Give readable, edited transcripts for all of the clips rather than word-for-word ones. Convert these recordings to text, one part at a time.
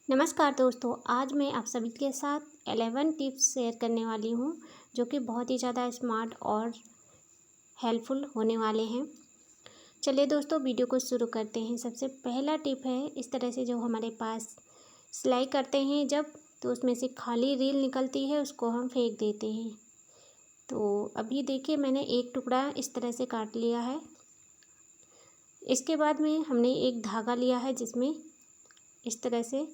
नमस्कार दोस्तों, आज मैं आप सभी के साथ 11 टिप्स शेयर करने वाली हूँ जो कि बहुत ही ज़्यादा स्मार्ट और हेल्पफुल होने वाले हैं। चलिए दोस्तों, वीडियो को शुरू करते हैं। सबसे पहला टिप है, इस तरह से जो हमारे पास सिलाई करते हैं जब, तो उसमें से खाली रील निकलती है, उसको हम फेंक देते हैं। तो अभी देखिए, मैंने एक टुकड़ा इस तरह से काट लिया है। इसके बाद में हमने एक धागा लिया है जिसमें इस तरह से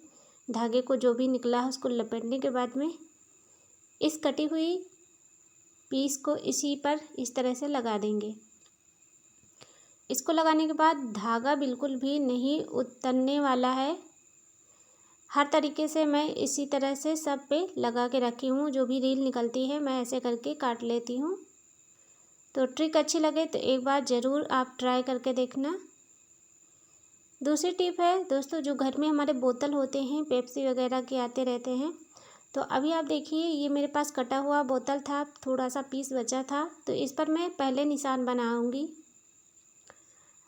धागे को जो भी निकला है उसको लपेटने के बाद में इस कटी हुई पीस को इसी पर इस तरह से लगा देंगे। इसको लगाने के बाद धागा बिल्कुल भी नहीं उतरने वाला है। हर तरीके से मैं इसी तरह से सब पे लगा के रखी हूँ। जो भी रील निकलती है मैं ऐसे करके काट लेती हूँ। तो ट्रिक अच्छी लगे तो एक बार ज़रूर आप ट्राई करके देखना। दूसरी टिप है दोस्तों, जो घर में हमारे बोतल होते हैं पेप्सी वगैरह के आते रहते हैं, तो अभी आप देखिए ये मेरे पास कटा हुआ बोतल था, थोड़ा सा पीस बचा था, तो इस पर मैं पहले निशान बनाऊंगी।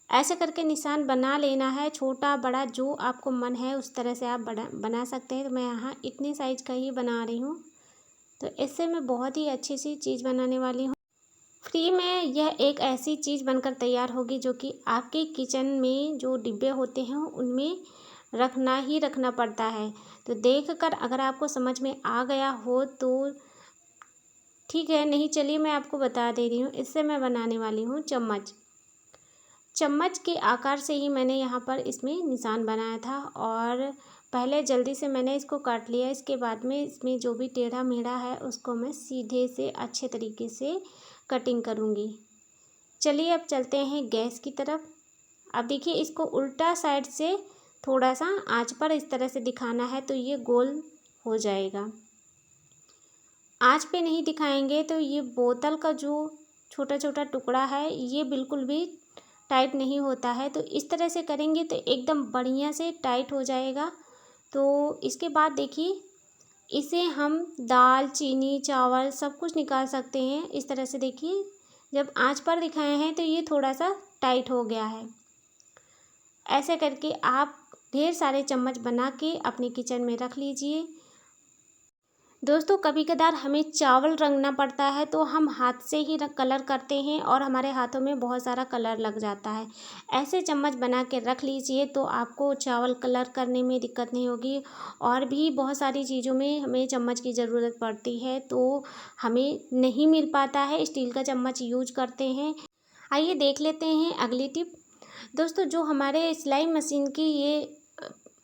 ऐसे करके निशान बना लेना है, छोटा बड़ा जो आपको मन है उस तरह से आप बना सकते हैं। तो मैं यहाँ इतने साइज़ का ही बना रही हूँ। तो इससे मैं बहुत ही अच्छी सी चीज़ बनाने वाली हूँ। फ्री में यह एक ऐसी चीज़ बनकर तैयार होगी जो कि आपके किचन में जो डिब्बे होते हैं उनमें रखना ही रखना पड़ता है। तो देखकर अगर आपको समझ में आ गया हो तो ठीक है, नहीं चलिए मैं आपको बता दे रही हूँ। इससे मैं बनाने वाली हूँ चम्मच। चम्मच के आकार से ही मैंने यहाँ पर इसमें निशान बनाया था और पहले जल्दी से मैंने इसको काट लिया। इसके बाद में इसमें जो भी टेढ़ा मेढ़ा है उसको मैं सीधे से अच्छे तरीके से कटिंग करूँगी। चलिए अब चलते हैं गैस की तरफ। अब देखिए इसको उल्टा साइड से थोड़ा सा आंच पर इस तरह से दिखाना है तो ये गोल हो जाएगा। आंच पे नहीं दिखाएंगे तो ये बोतल का जो छोटा छोटा टुकड़ा है ये बिल्कुल भी टाइट नहीं होता है। तो इस तरह से करेंगे तो एकदम बढ़िया से टाइट हो जाएगा। तो इसके बाद देखिए इसे हम दाल चीनी चावल सब कुछ निकाल सकते हैं। इस तरह से देखिए जब आंच पर दिखाए हैं तो ये थोड़ा सा टाइट हो गया है। ऐसे करके आप ढेर सारे चम्मच बना के अपने किचन में रख लीजिए। दोस्तों कभी कदार हमें चावल रंगना पड़ता है तो हम हाथ से ही कलर करते हैं और हमारे हाथों में बहुत सारा कलर लग जाता है। ऐसे चम्मच बना के रख लीजिए तो आपको चावल कलर करने में दिक्कत नहीं होगी। और भी बहुत सारी चीज़ों में हमें चम्मच की ज़रूरत पड़ती है तो हमें नहीं मिल पाता है, स्टील का चम्मच यूज करते हैं। आइए देख लेते हैं अगली टिप। दोस्तों जो हमारे सिलाई मशीन की ये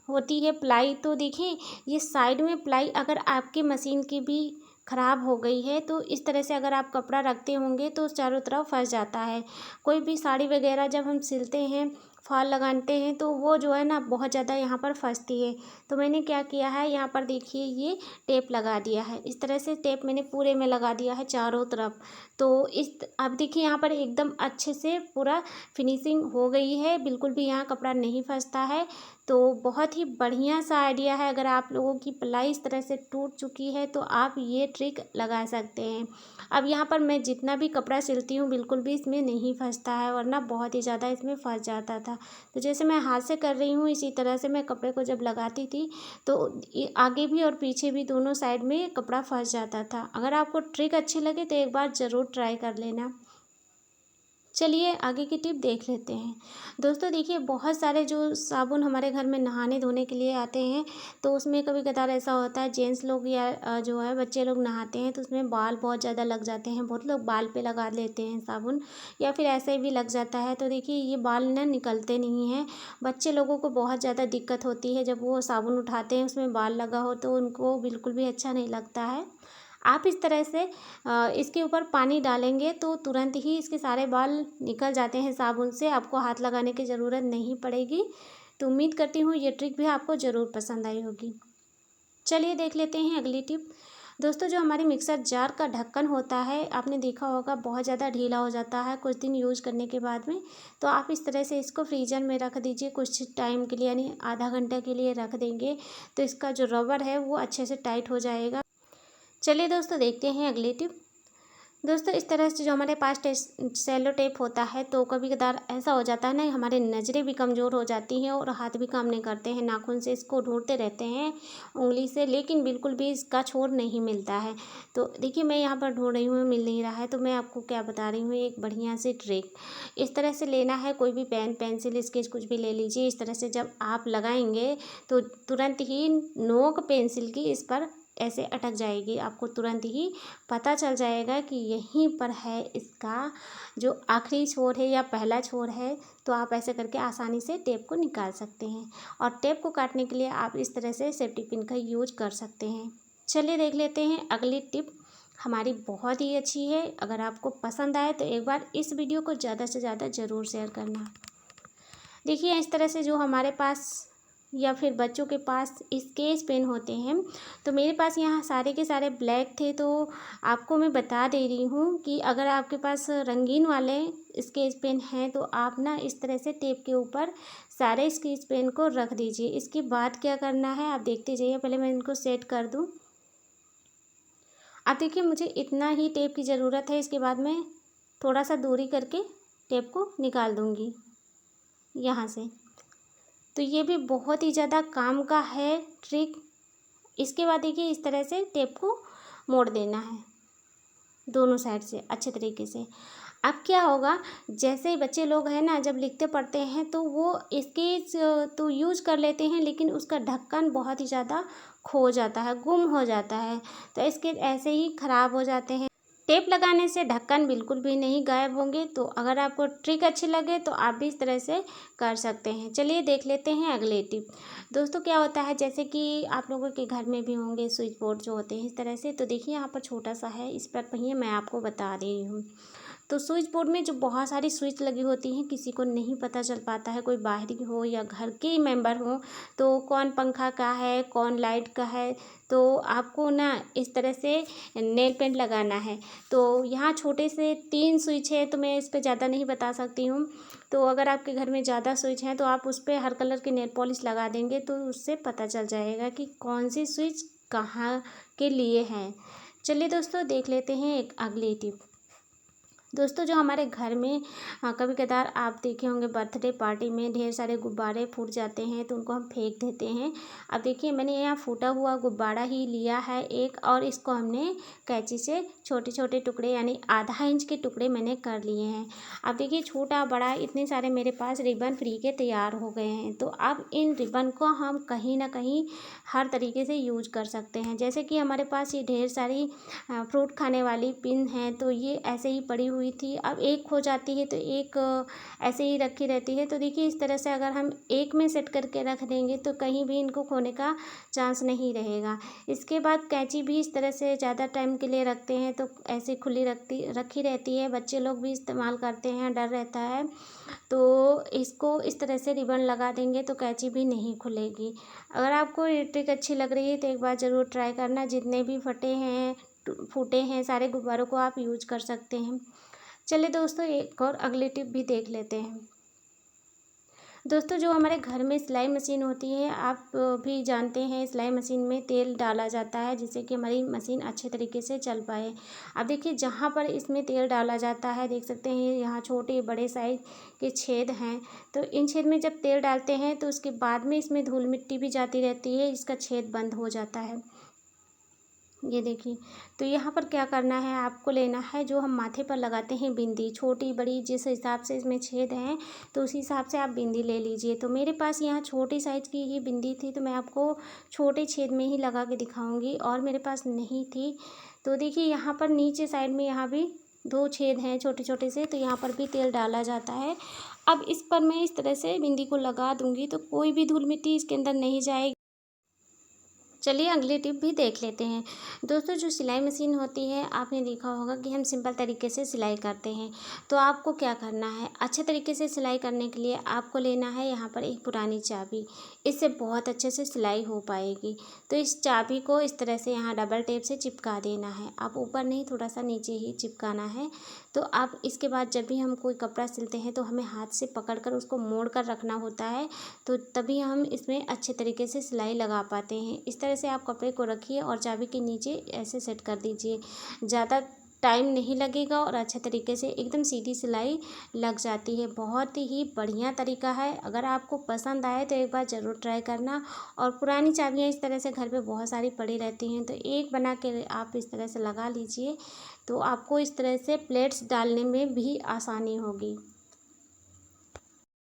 होती है प्लाई, तो देखिए ये साइड में प्लाई अगर आपके मशीन की भी ख़राब हो गई है तो इस तरह से अगर आप कपड़ा रखते होंगे तो चारों तरफ फंस जाता है। कोई भी साड़ी वगैरह जब हम सिलते हैं फॉल लगाते हैं तो वो जो है ना बहुत ज़्यादा यहाँ पर फंसती है। तो मैंने क्या किया है, यहाँ पर देखिए ये टेप लगा दिया है। इस तरह से टेप मैंने पूरे में लगा दिया है चारों तरफ। तो इस अब देखिए यहाँ पर एकदम अच्छे से पूरा फिनिशिंग हो गई है, बिल्कुल भी यहाँ कपड़ा नहीं फंसता है। तो बहुत ही बढ़िया सा आइडिया है। अगर आप लोगों की प्लाई इस तरह से टूट चुकी है तो आप ये ट्रिक लगा सकते हैं। अब यहाँ पर मैं जितना भी कपड़ा सिलती हूँ बिल्कुल भी इसमें नहीं फंसता है, वरना बहुत ही ज़्यादा इसमें फंस जाता था। तो जैसे मैं हाथ से कर रही हूँ इसी तरह से मैं कपड़े को जब लगाती थी तो आगे भी और पीछे भी दोनों साइड में कपड़ा फंस जाता था। अगर आपको ट्रिक अच्छी लगे तो एक बार ज़रूर ट्राई कर लेना। चलिए आगे की टिप देख लेते हैं। दोस्तों देखिए बहुत सारे जो साबुन हमारे घर में नहाने धोने के लिए आते हैं तो उसमें कभी कदार ऐसा होता है जेंट्स लोग या जो है बच्चे लोग नहाते हैं तो उसमें बाल बहुत ज़्यादा लग जाते हैं। बहुत लोग बाल पे लगा लेते हैं साबुन या फिर ऐसे भी लग जाता है। तो देखिए ये बाल ना निकलते नहीं हैं। बच्चे लोगों को बहुत ज़्यादा दिक्कत होती है जब वो साबुन उठाते हैं उसमें बाल लगा हो तो उनको बिल्कुल भी अच्छा नहीं लगता है। आप इस तरह से इसके ऊपर पानी डालेंगे तो तुरंत ही इसके सारे बाल निकल जाते हैं साबुन से। आपको हाथ लगाने की ज़रूरत नहीं पड़ेगी। तो उम्मीद करती हूँ ये ट्रिक भी आपको ज़रूर पसंद आई होगी। चलिए देख लेते हैं अगली टिप। दोस्तों जो हमारी मिक्सर जार का ढक्कन होता है आपने देखा होगा बहुत ज़्यादा ढीला हो जाता है कुछ दिन यूज करने के बाद में। तो आप इस तरह से इसको फ्रीजर में रख दीजिए कुछ टाइम के लिए, यानी आधा घंटे के लिए रख देंगे तो इसका जो रबर है वो अच्छे से टाइट हो जाएगा। चलिए दोस्तों देखते हैं अगली टिप। दोस्तों इस तरह से जो हमारे पास सेलो टेप होता है तो कभी कदार ऐसा हो जाता है ना, हमारे नज़रें भी कमज़ोर हो जाती हैं और हाथ भी काम नहीं करते हैं, नाखून से इसको ढूंढते रहते हैं उंगली से, लेकिन बिल्कुल भी इसका छोर नहीं मिलता है। तो देखिए मैं यहाँ पर ढूंढ रही हूँ, मिल नहीं रहा है, तो मैं आपको क्या बता रही हूँ, एक बढ़िया सी ट्रिक। इस तरह से लेना है, कोई भी पेन पेंसिल स्केच कुछ भी ले लीजिए। इस तरह से जब आप लगाएंगे तो तुरंत ही नोक पेंसिल की इस पर ऐसे अटक जाएगी, आपको तुरंत ही पता चल जाएगा कि यहीं पर है इसका जो आखिरी छोर है या पहला छोर है। तो आप ऐसे करके आसानी से टेप को निकाल सकते हैं, और टेप को काटने के लिए आप इस तरह से सेफ्टी पिन का यूज कर सकते हैं। चलिए देख लेते हैं अगली टिप, हमारी बहुत ही अच्छी है। अगर आपको पसंद आए तो एक बार इस वीडियो को ज़्यादा से ज़्यादा ज़रूर शेयर करना। देखिए इस तरह से जो हमारे पास या फिर बच्चों के पास स्केच पेन होते हैं, तो मेरे पास यहाँ सारे के सारे ब्लैक थे, तो आपको मैं बता दे रही हूँ कि अगर आपके पास रंगीन वाले स्केच पेन हैं तो आप ना इस तरह से टेप के ऊपर सारे स्केच पेन को रख दीजिए। इसके बाद क्या करना है आप देखते जाइए, पहले मैं इनको सेट कर दूँ। अब देखिए मुझे इतना ही टेप की ज़रूरत है, इसके बाद मैं थोड़ा सा दूरी करके टेप को निकाल दूँगी यहाँ से। तो ये भी बहुत ही ज़्यादा काम का है ट्रिक। इसके बाद देखिए इस तरह से टेप को मोड़ देना है दोनों साइड से अच्छे तरीके से। अब क्या होगा, जैसे बच्चे लोग हैं ना जब लिखते पढ़ते हैं तो वो स्केच तो यूज कर लेते हैं, लेकिन उसका ढक्कन बहुत ही ज़्यादा खो जाता है, गुम हो जाता है, तो स्केच ऐसे ही ख़राब हो जाते हैं। टेप लगाने से ढक्कन बिल्कुल भी नहीं गायब होंगे। तो अगर आपको ट्रिक अच्छी लगे तो आप भी इस तरह से कर सकते हैं। चलिए देख लेते हैं अगले टिप। दोस्तों क्या होता है, जैसे कि आप लोगों के घर में भी होंगे स्विच बोर्ड जो होते हैं इस तरह से, तो देखिए यहाँ पर छोटा सा है, इस पर पहिए मैं आपको बता रही हूँ। तो स्विच बोर्ड में जो बहुत सारी स्विच लगी होती हैं, किसी को नहीं पता चल पाता है, कोई बाहरी हो या घर के ही मेंबर हो, तो कौन पंखा का है कौन लाइट का है। तो आपको ना इस तरह से नेल पेंट लगाना है। तो यहाँ छोटे से 3 स्विच है, तो मैं इस पर ज़्यादा नहीं बता सकती हूँ। तो अगर आपके घर में ज़्यादा स्विच हैं तो आप उस पर हर कलर की नेल पॉलिश लगा देंगे, तो उससे पता चल जाएगा कि कौन सी स्विच कहाँ के लिए है। चलिए दोस्तों देख लेते हैं एक अगली टिप। दोस्तों जो हमारे घर में कभी कदार आप देखे होंगे बर्थडे पार्टी में ढेर सारे गुब्बारे फूट जाते हैं, तो उनको हम फेंक देते हैं। अब देखिए मैंने यहाँ फूटा हुआ गुब्बारा ही लिया है एक, और इसको हमने कैंची से छोटे छोटे टुकड़े यानी आधा इंच के टुकड़े मैंने कर लिए हैं। अब देखिए छोटा बड़ा इतने सारे मेरे पास रिबन फ्री के तैयार हो गए हैं। तो अब इन रिबन को हम कहीं ना कहीं हर तरीके से यूज कर सकते हैं। जैसे कि हमारे पास ये ढेर सारी फ्रूट खाने वाली पिन है, तो ये ऐसे ही पड़ी हुई थी, अब एक खो जाती है तो एक ऐसे ही रखी रहती है। तो देखिए इस तरह से अगर हम एक में सेट करके रख देंगे तो कहीं भी इनको खोने का चांस नहीं रहेगा। इसके बाद कैंची भी इस तरह से ज़्यादा टाइम के लिए रखते हैं तो ऐसे खुली रखी रहती है, बच्चे लोग भी इस्तेमाल करते हैं, डर रहता है। तो इसको इस तरह से रिबन लगा देंगे तो कैंची भी नहीं खुलेगी। अगर आपको ये ट्रिक अच्छी लग रही है तो एक बार ज़रूर ट्राई करना। जितने भी फूटे हैं सारे गुब्बारों को आप यूज कर सकते हैं। चलिए दोस्तों एक और अगली टिप भी देख लेते हैं। दोस्तों जो हमारे घर में सिलाई मशीन होती है, आप भी जानते हैं सिलाई मशीन में तेल डाला जाता है जिससे कि हमारी मशीन अच्छे तरीके से चल पाए। अब देखिए जहाँ पर इसमें तेल डाला जाता है देख सकते हैं यहाँ छोटे बड़े साइज के छेद हैं। तो इन छेद में जब तेल डालते हैं तो उसके बाद में इसमें धूल मिट्टी भी जाती रहती है, इसका छेद बंद हो जाता है। ये देखिए, तो यहाँ पर क्या करना है, आपको लेना है जो हम माथे पर लगाते हैं बिंदी, छोटी बड़ी जिस हिसाब से इसमें छेद हैं तो उस हिसाब से आप बिंदी ले लीजिए। तो मेरे पास यहाँ छोटी साइज़ की ही बिंदी थी, तो मैं आपको छोटे छेद में ही लगा के दिखाऊंगी, और मेरे पास नहीं थी। तो देखिए यहाँ पर नीचे साइड में यहाँ भी 2 छेद हैं छोटे छोटे से, तो यहाँ पर भी तेल डाला जाता है। अब इस पर मैं इस तरह से बिंदी को लगा दूँगी तो कोई भी धूल मिट्टी इसके अंदर नहीं जाएगी। चलिए अगली टिप भी देख लेते हैं। दोस्तों जो सिलाई मशीन होती है आपने देखा होगा कि हम सिंपल तरीके से सिलाई करते हैं। तो आपको क्या करना है, अच्छे तरीके से सिलाई करने के लिए आपको लेना है यहाँ पर एक पुरानी चाबी, इससे बहुत अच्छे से सिलाई हो पाएगी। तो इस चाबी को इस तरह से यहाँ डबल टेप से चिपका देना है, आप ऊपर नहीं थोड़ा सा नीचे ही चिपकाना है। तो आप इसके बाद जब भी हम कोई कपड़ा सिलते हैं तो हमें हाथ से पकड़कर उसको मोड़ कर रखना होता है, तो तभी हम इसमें अच्छे तरीके से सिलाई लगा पाते हैं। इस तरह से आप कपड़े को रखिए और चाबी के नीचे ऐसे सेट कर दीजिए। ज़्यादा टाइम नहीं लगेगा और अच्छे तरीके से एकदम सीधी सिलाई लग जाती है। बहुत ही बढ़िया तरीका है। अगर आपको पसंद आए तो एक बार ज़रूर ट्राई करना। और पुरानी चाबियाँ इस तरह से घर पे बहुत सारी पड़ी रहती हैं, तो एक बना के आप इस तरह से लगा लीजिए, तो आपको इस तरह से प्लेट्स डालने में भी आसानी होगी।